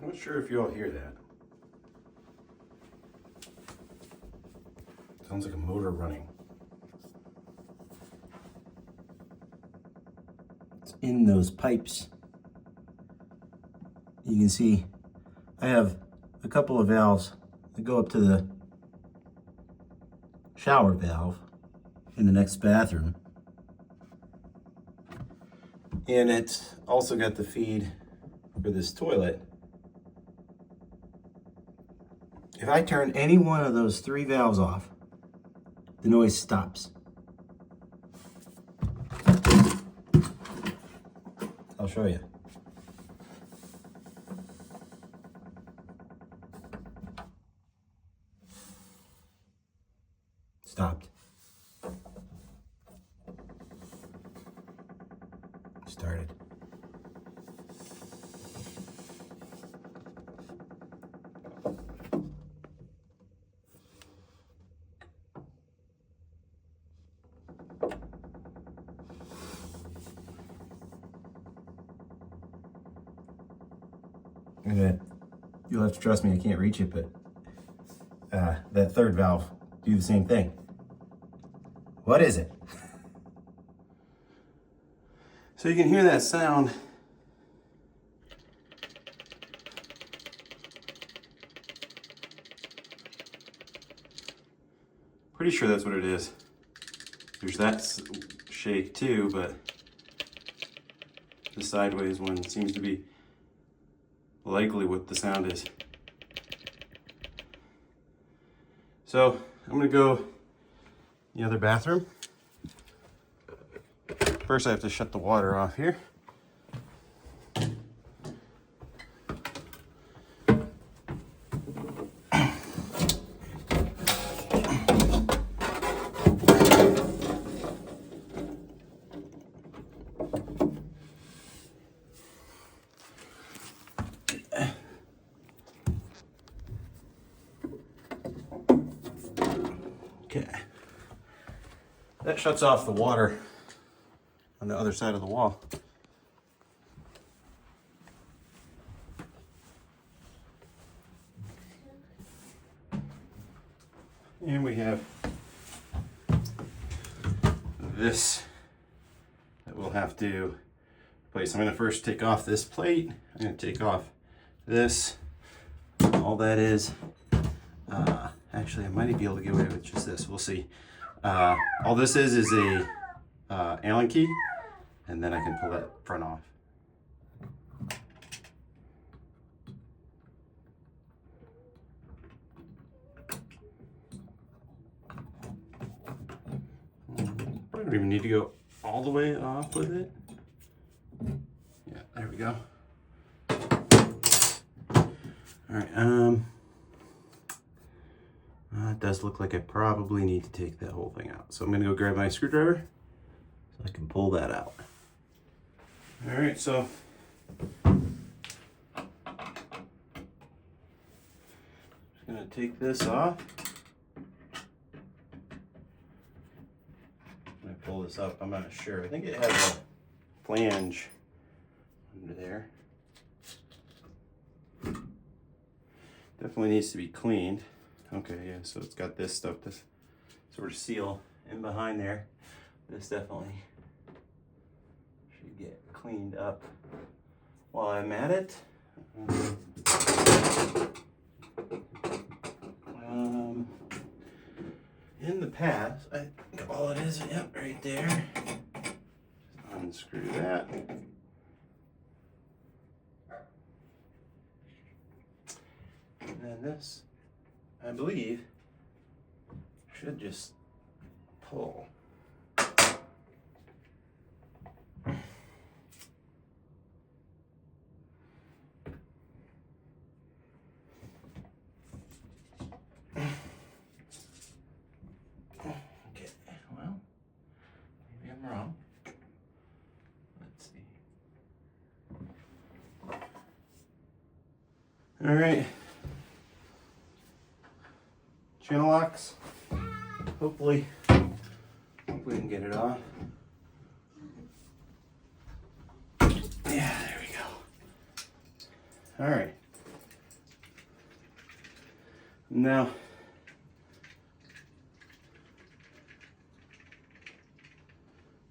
I'm not sure if you all hear that. Sounds like a motor running. It's in those pipes. You can see I have a couple of valves that go up to the shower valve in the next bathroom. And it's also got the feed for this toilet. If I turn any one of those 3 valves off, the noise stops. I'll show you. Stopped. Started. And you'll have to trust me, I can't reach it, but that third valve do the same thing. What is it? So you can hear that sound. Pretty sure that's what it is. There's that shake too, but the sideways one seems to be likely what the sound is. So I'm gonna go in the other bathroom. First I have to shut the water off here. Okay. That shuts off the water on the other side of the wall. And we have this that we'll have to replace. I'm going to first take off this plate. I'm going to take off this. All that is, actually I might be able to get away with just this. We'll see. All this is a Allen key, and then I can pull that front off. I don't even need to go all the way off with it. Yeah, there we go. All right, it does look like I probably need to take that whole thing out. So I'm gonna go grab my screwdriver so I can pull that out. All right, so just gonna take this off. When I pull this up, I'm not sure. I think it has a flange under there. Definitely needs to be cleaned. Okay, yeah, so it's got this stuff, this sort of seal in behind there. This definitely should get cleaned up while I'm at it. In the past, I think all it is, yep, right there. Just unscrew that. And then this, I believe, should just pull. Okay, well, maybe I'm wrong. Let's see. All right. Channel locks. Hopefully we can get it off. Yeah, there we go. All right. Now,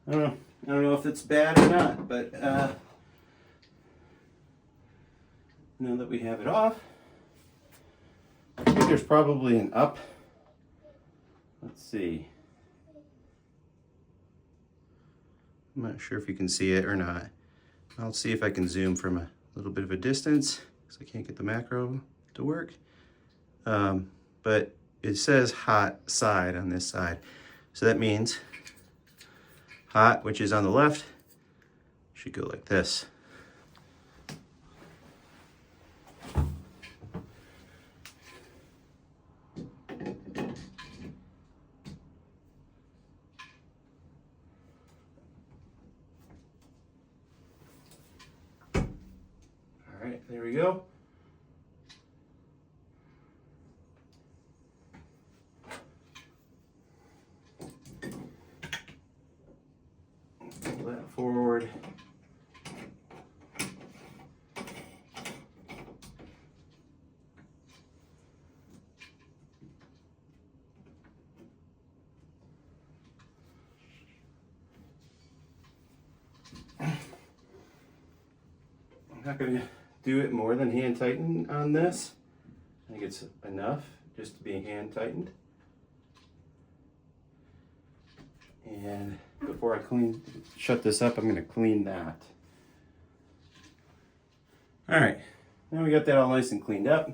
I don't know if it's bad or not, but now that we have it off, I think there's probably an up. Let's see. I'm not sure if you can see it or not. I'll see if I can zoom from a little bit of a distance because I can't get the macro to work. But it says hot side on this side. So that means hot, which is on the left, should go like this. All right, there we go. Pull that forward. I'm not going to do it more than hand tighten on this. I think it's enough just to be hand tightened. And before I shut this up, I'm going to clean that. All right, now we got that all nice and cleaned up.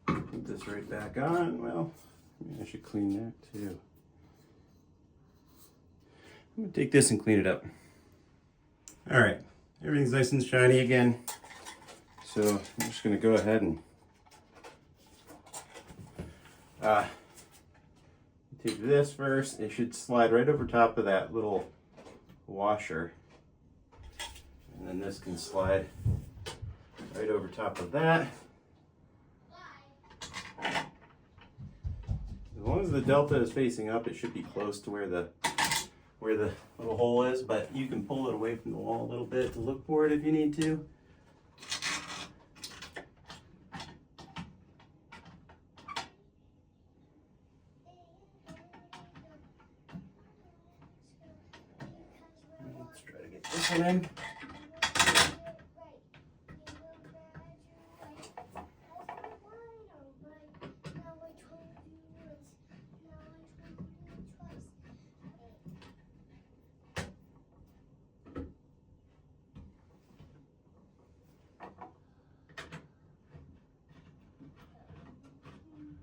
Put this right back on. Well, maybe I should clean that too. I'm gonna take this and clean it up. All right, everything's nice and shiny again. So I'm just gonna go ahead and take this first. It should slide right over top of that little washer. And then this can slide right over top of that. As long as the delta is facing up, it should be close to where the little hole is, but you can pull it away from the wall a little bit to look for it if you need to. Let's try to get this one in.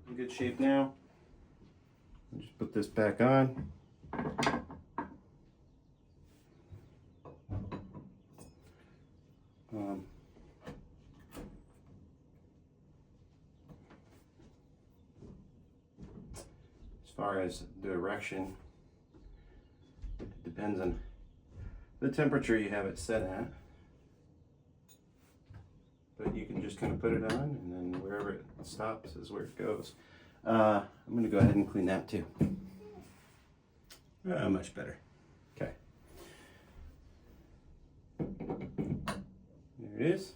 In good shape now. Just put this back on. As far as direction, it depends on the temperature you have it set at. But you can just kind of put it on, and then wherever it stops is where it goes. I'm going to go ahead and clean that too. Much better. Okay. There it is.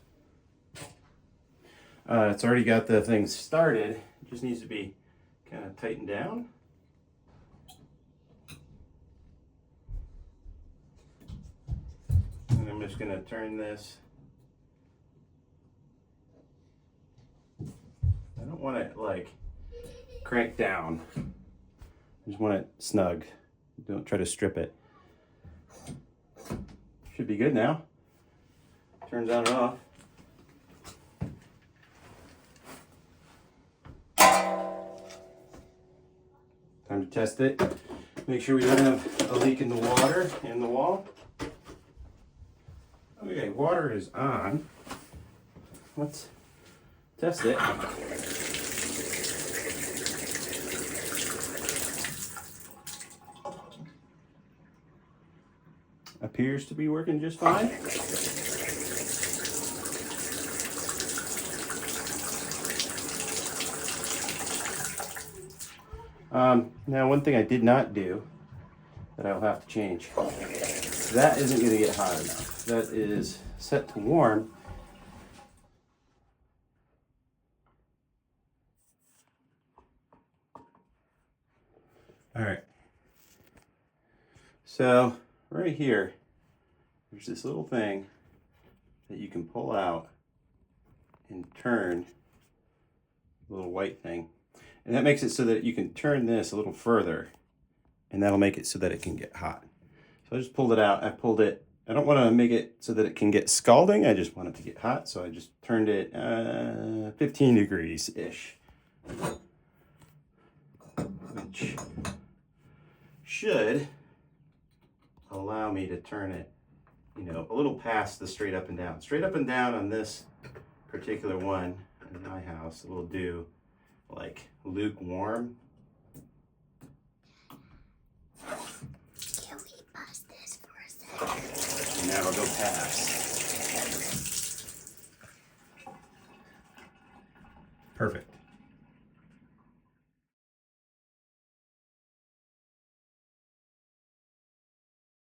It's already got the thing started. It just needs to be kind of tightened down. And I'm just going to turn this. I don't want it like crank down. I just want it snug. Don't try to strip it. Should be good now. Turns on and off. Time to test it. Make sure we don't have a leak in the water and the wall. Okay, water is on. Let's test it. Appears to be working just fine. Now, one thing I did not do that I'll have to change. That isn't going to get hot enough. That is set to warm. All right. So right here, there's this little thing that you can pull out and turn, a little white thing. And that makes it so that you can turn this a little further, and that'll make it so that it can get hot. So I just pulled it out. I pulled it. I don't want to make it so that it can get scalding. I just want it to get hot. So I just turned it 15 degrees-ish, which should allow me to turn it, you know, a little past the straight up and down. Straight up and down on this particular one in my house, it will do like lukewarm. Can we pause this for a second? And now it'll go past. Perfect.